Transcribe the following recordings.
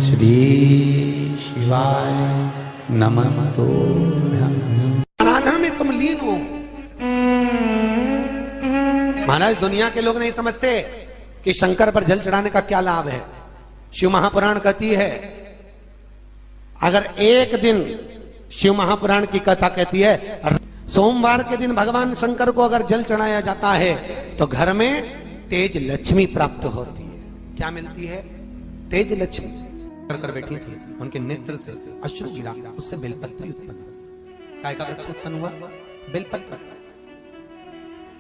श्री शिवाय नमस्तुभ्यं। आराधना में तुम लीन हो। महाराज दुनिया के लोग नहीं समझते कि शंकर पर जल चढ़ाने का क्या लाभ है। शिव महापुराण कहती है, अगर एक दिन शिव महापुराण की कथा कहती है सोमवार के दिन भगवान शंकर को अगर जल चढ़ाया जाता है तो घर में तेज लक्ष्मी प्राप्त होती है। क्या मिलती है? तेज लक्ष्मी। कर बैठी थी, उनके नेत्र से अश्रु गिरा, उससे बेलपत्री उत्पन्न हुआ। काय का वृक्ष उत्पन्न हुआ? बेलपत्र।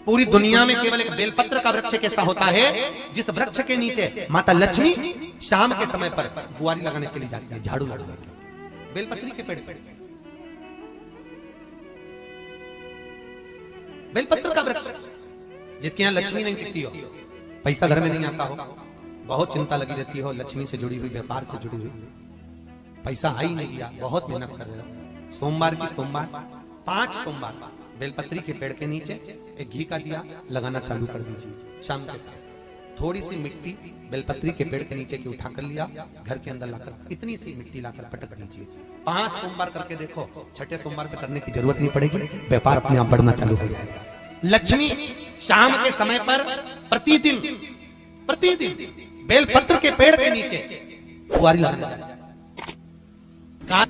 पूरी दुनिया में केवल एक बेलपत्र का वृक्ष कैसा होता है जिस वृक्ष के नीचे माता लक्ष्मी शाम के समय पर बुआरी लगाने के लिए जाती है, झाड़ू लगाने के लिए। बेलपत्री के पेड़ पर बेलपत्र का वृक्ष, जिसके यहां लक्ष्मी नहीं टिकती हो, पैसा घर में नहीं आता हो, बहुत चिंता लगी रहती हो, लक्ष्मी से जुड़ी हुई, व्यापार से जुड़ी हुई, पैसा आ ही नहीं गया, बहुत मेहनत कर रहे हो। सोमवार की सोमवार 5 सोमवार बेलपत्री के पेड़ के नीचे एक घी का दिया लगाना चालू कर दीजिए। शाम के समय थोड़ी सी मिट्टी बेलपत्री के पेड़ के नीचे की उठा कर लिया, घर के अंदर लाकर इतनी सी मिट्टी लाकर पटक दीजिए। 5 सोमवार करके देखो, छठे सोमवार पे करने की जरूरत नहीं पड़ेगी, व्यापार अपने आप बढ़ना चालू हो जाएगा। लक्ष्मी शाम के समय पर प्रतिदिन बेलपत्र के पेड़ के नीचे बुआरी लगाना।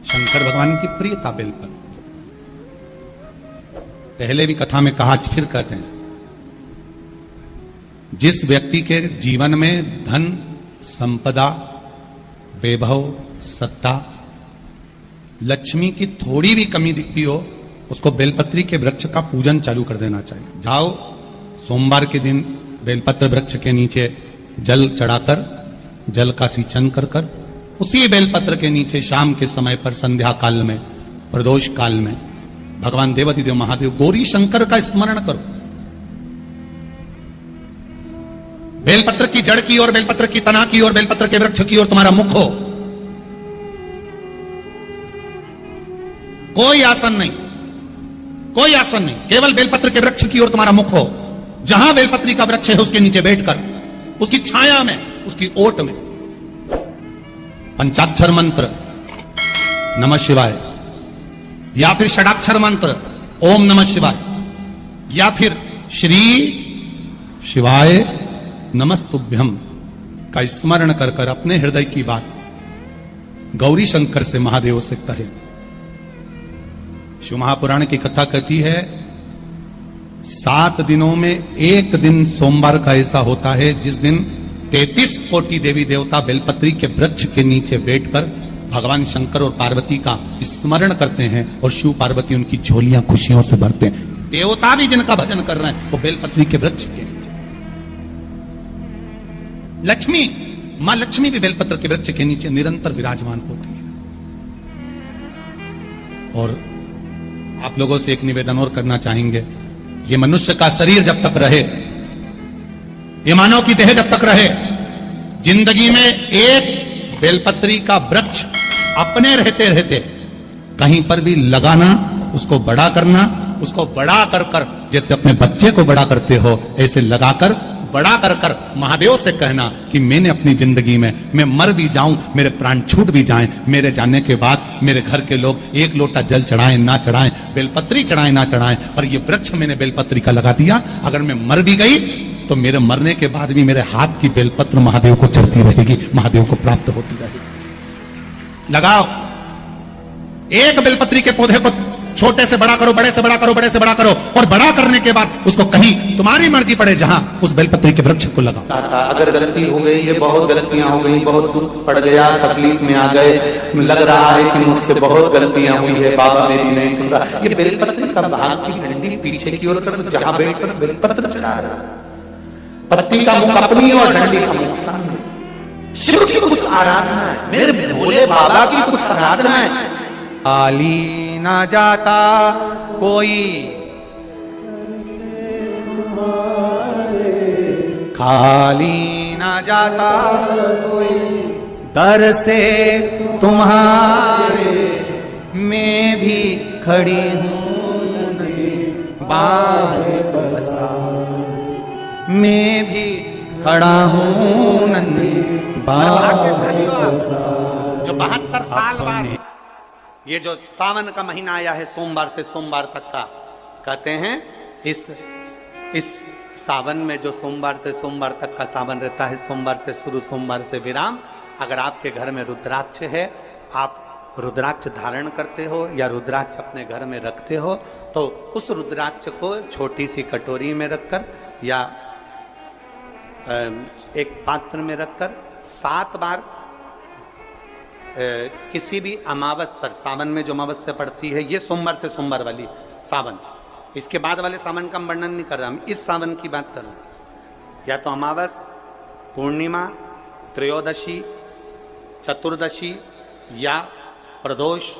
शंकर भगवान की प्रियता बेलपत्र। पहले भी कथा में कहा, फिर कहते हैं, जिस व्यक्ति के जीवन में धन, संपदा, वैभव, सत्ता, लक्ष्मी की थोड़ी भी कमी दिखती हो, उसको बेलपत्री के वृक्ष का पूजन चालू कर देना चाहिए। जाओ सोमवार के दिन बेलपत्र वृक्ष के नीचे जल चढ़ाकर, जल का सिंचन कर कर, उसी बेलपत्र के नीचे शाम के समय पर संध्या काल में, प्रदोष काल में भगवान देवाधिदेव महादेव गौरी शंकर का स्मरण करो। बेलपत्र की जड़ की ओर, बेलपत्र की तना की ओर, बेलपत्र के वृक्ष की ओर तुम्हारा मुख हो। कोई आसन नहीं, कोई आसन नहीं, केवल बेलपत्र के वृक्ष की ओर तुम्हारा मुख हो। जहां बेलपत्री का वृक्ष है उसके नीचे बैठकर, उसकी छाया में, उसकी ओट में पंचाक्षर मंत्र नमः शिवाय, या फिर षडाक्षर मंत्र ओम नमः शिवाय, या फिर श्री शिवाय नमस्तुभ्यं का स्मरण कर कर अपने हृदय की बात गौरी शंकर से, महादेव से कहे। शिव महापुराण की कथा कहती है 7 दिनों में एक दिन सोमवार का ऐसा होता है जिस दिन 33 कोटि देवी देवता बेलपत्री के वृक्ष के नीचे बैठकर भगवान शंकर और पार्वती का स्मरण करते हैं और शिव पार्वती उनकी झोलियां खुशियों से भरते हैं। देवता भी जिनका भजन कर रहे हैं वो बेलपत्री के वृक्ष के नीचे। लक्ष्मी, मां लक्ष्मी भी बेलपत्र के वृक्ष के नीचे निरंतर विराजमान होती है। और आप लोगों से एक निवेदन और करना चाहेंगे, ये मनुष्य का शरीर जब तक रहे, ये मानव की देह जब तक रहे, जिंदगी में एक बेलपत्री का वृक्ष अपने रहते रहते कहीं पर भी लगाना, उसको बड़ा करना, उसको बड़ा कर कर जैसे अपने बच्चे को बड़ा करते हो ऐसे लगाकर बड़ा कर कर महादेव से कहना कि मैंने अपनी जिंदगी में, मैं मर भी जाऊं, मेरे प्राण छूट भी जाएं, मेरे जाने के बाद मेरे घर के लोग एक लोटा जल चढ़ाएं ना चढ़ाएं, बेलपत्री चढ़ाएं ना चढ़ाएं, पर ये वृक्ष मैंने बेलपत्री का लगा दिया, अगर मैं मर भी गई तो मेरे मरने के बाद भी मेरे हाथ की बेलपत्र महादेव को चढ़ती रहेगी, महादेव को प्राप्त होती रहेगी। लगाओ एक बेलपत्री के पौधे को, छोटे से बड़ा करो, बड़े से बड़ा करो, बड़े से बड़ा करो, और बड़ा करने के बाद उसको कहीं तुम्हारी मर्जी पड़े जहां उस बेलपत्री के वृक्ष को लगाओ। अगर गलती हो गई, ये बहुत गलतियां हो गई, बहुत दुख पड़ गया, तकलीफ में आ गए, लग रहा है कि मुझसे बहुत गलतियां हुई है, बाबा मेरी नहीं सुन रहा, ये बेलपत्री का भाग की डंडी पीछे की ओर कर, जहां बैठकर बेलपत्र चढ़ा रहा, पत्ती का मुख अपनी और डंडी का मुख सामने। शिव की कुछ आराधना है, मेरे भोले बाबा की कुछ आराधना है। खाली ना जाता कोई, खाली ना जाता कोई, दर से तुम्हारे मैं भी खड़ी हूं नदी बाहें बसा, मैं भी खड़ा हूं नंदी बाहें बसा। 72 साल बाद ये जो सावन का महीना आया है, सोमवार से सोमवार तक का, कहते हैं इस सावन में जो सोमवार से सोमवार तक का सावन रहता है, सोमवार से शुरू सोमवार से विराम, अगर आपके घर में रुद्राक्ष है, आप रुद्राक्ष धारण करते हो या रुद्राक्ष अपने घर में रखते हो, तो उस रुद्राक्ष को छोटी सी कटोरी में रखकर या एक पात्र में रखकर 7 बार किसी भी अमावस पर, सावन में जो अमावस्या पड़ती है, ये सोमवार से सोमवार वाली सावन, इसके बाद वाले सावन का वर्णन नहीं कर रहा, हम इस सावन की बात कर रहे हैं। या तो अमावस, पूर्णिमा, त्रयोदशी, चतुर्दशी या प्रदोष,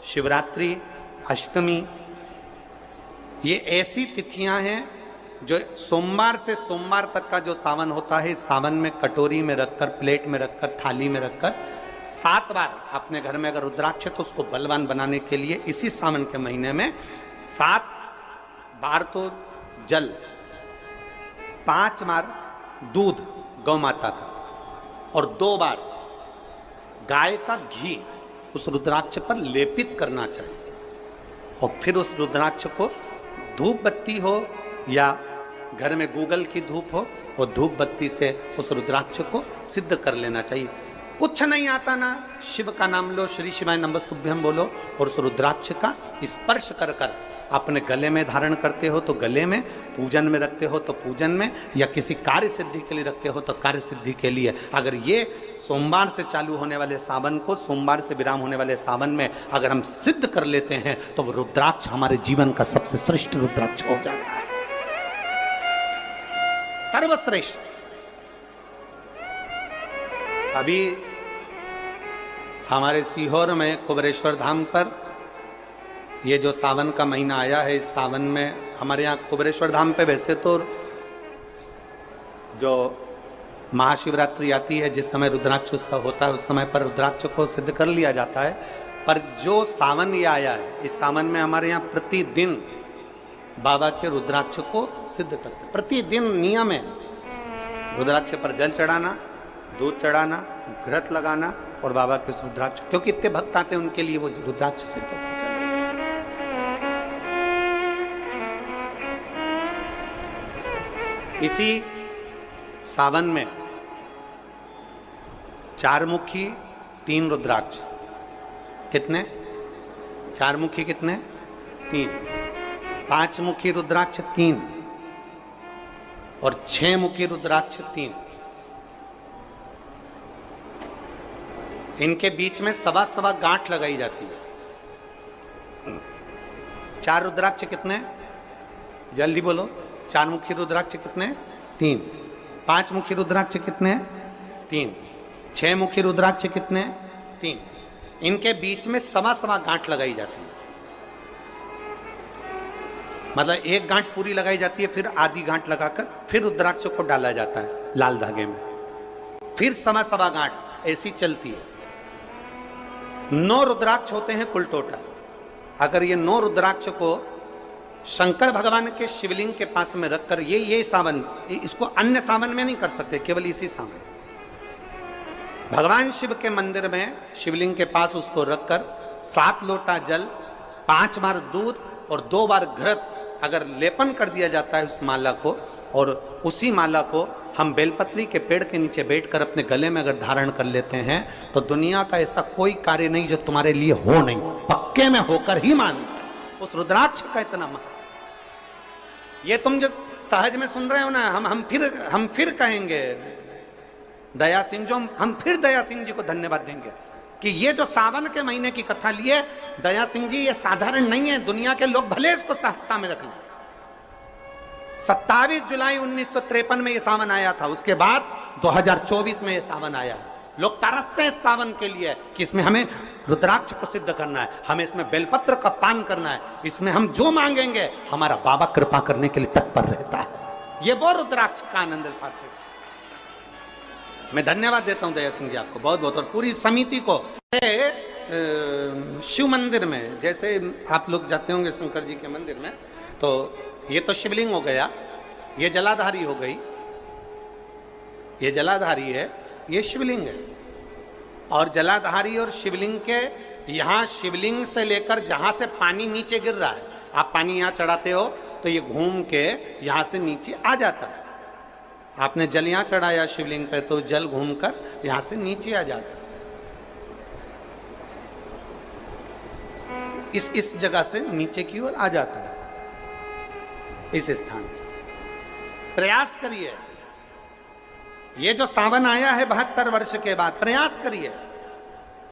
शिवरात्रि, अष्टमी, ये ऐसी तिथियां हैं जो सोमवार से सोमवार तक का जो सावन होता है, इस सावन में कटोरी में रखकर, प्लेट में रखकर, थाली में रखकर 7 बार अपने घर में अगर रुद्राक्ष है तो उसको बलवान बनाने के लिए इसी सावन के महीने में 7 बार तो जल, 5 बार दूध गौ माता का और 2 बार गाय का घी उस रुद्राक्ष पर लेपित करना चाहिए। और फिर उस रुद्राक्ष को धूप बत्ती हो या घर में गूगल की धूप हो, और धूप बत्ती से उस रुद्राक्ष को सिद्ध कर लेना चाहिए। कुछ नहीं आता ना, शिव का नाम लो, श्री शिवाय नमस्तुभ्यं बोलो, और उस रुद्राक्ष का स्पर्श कर कर अपने गले में धारण करते हो तो गले में, पूजन में रखते हो तो पूजन में, या किसी कार्य सिद्धि के लिए रखते हो तो कार्य सिद्धि के लिए। अगर ये सोमवार से चालू होने वाले सावन को, सोमवार से विराम होने वाले सावन में अगर हम सिद्ध कर लेते हैं तो वो रुद्राक्ष हमारे जीवन का सबसे श्रेष्ठ रुद्राक्ष हो जाता है, सर्वश्रेष्ठ। अभी हमारे सीहोर में कुबेरेश्वर धाम पर ये जो सावन का महीना आया है, इस सावन में हमारे यहाँ कुबेरेश्वर धाम पे वैसे तो जो महाशिवरात्रि आती है, जिस समय रुद्राक्ष उत्सव होता है, उस समय पर रुद्राक्ष को सिद्ध कर लिया जाता है। पर जो सावन ये आया है, इस सावन में हमारे यहाँ प्रतिदिन बाबा के रुद्राक्ष को सिद्ध करते हैं। प्रतिदिन नियम है रुद्राक्ष पर जल चढ़ाना, दूध चढ़ाना, घृत लगाना और बाबा के उस रुद्राक्ष, क्योंकि इतने भक्त आते हैं उनके लिए वो रुद्राक्ष सिद्ध होना चाहिए। इसी सावन में 4 मुखी 3 रुद्राक्ष, कितने? 4 मुखी कितने? 3। 5 मुखी रुद्राक्ष 3 और 6 मुखी रुद्राक्ष 3। इनके बीच में 1.25 गांठ लगाई जाती है। 4 रुद्राक्ष कितने? जल्दी बोलो। 4 मुखी रुद्राक्ष कितने? 3। 5 मुखी रुद्राक्ष कितने? 3। 6 मुखी रुद्राक्ष कितने? 3। इनके बीच में 1.25 गांठ लगाई जाती है। मतलब एक गांठ पूरी लगाई जाती है, फिर आधी गांठ लगाकर फिर रुद्राक्ष को डाला जाता है लाल धागे में, फिर 1.25 गांठ ऐसी चलती है। 9 रुद्राक्ष होते हैं कुल टोटल। अगर ये 9 रुद्राक्ष को शंकर भगवान के शिवलिंग के पास में रखकर, ये सावन, इसको अन्य सावन में नहीं कर सकते, केवल इसी सावन भगवान शिव के मंदिर में शिवलिंग के पास उसको रखकर 7 लोटा जल, 5 बार दूध और 2 बार घृत अगर लेपन कर दिया जाता है उस माला को, और उसी माला को हम बेलपत्री के पेड़ के नीचे बैठकर अपने गले में अगर धारण कर लेते हैं तो दुनिया का ऐसा कोई कार्य नहीं जो तुम्हारे लिए हो नहीं, पक्के में होकर ही मान। उस रुद्राक्ष का इतना महत्व, ये तुम जो सहज में सुन रहे हो ना, हम फिर कहेंगे दया सिंह, जो हम फिर दया सिंह जी को धन्यवाद देंगे कि ये जो सावन के महीने की कथा लिए दया सिंह जी, ये साधारण नहीं है। दुनिया के लोग भले इसको सहजता में रख लें। 27 जुलाई 1953 में ये सावन आया था, उसके बाद 2024 में ये सावन आया है। लोग तरसते हैं इस सावन के लिए कि इसमें हमें रुद्राक्ष को सिद्ध करना है, हमें इसमें बेलपत्र का पान करना है, इसमें हम जो मांगेंगे हमारा बाबा कृपा करने के लिए तत्पर रहता है। ये वो रुद्राक्ष का आनंद उठाते हैं। मैं धन्यवाद देता हूं दया सिंह जी आपको बहुत बहुत, और पूरी समिति को। शिव मंदिर में जैसे आप लोग जाते होंगे शंकर जी के मंदिर में, तो ये तो शिवलिंग हो गया, ये जलाधारी हो गई, ये जलाधारी है, ये शिवलिंग है। और जलाधारी और शिवलिंग के यहां शिवलिंग से लेकर जहां से पानी नीचे गिर रहा है, आप पानी यहां चढ़ाते हो तो ये घूम के यहां से नीचे आ जाता है। आपने जल यहां चढ़ाया शिवलिंग पे तो जल घूमकर यहां से नीचे आ जाता है। इस जगह से नीचे की ओर आ जाता है, इस स्थान से। प्रयास करिए, ये जो सावन आया है 72 वर्ष के बाद, प्रयास करिए।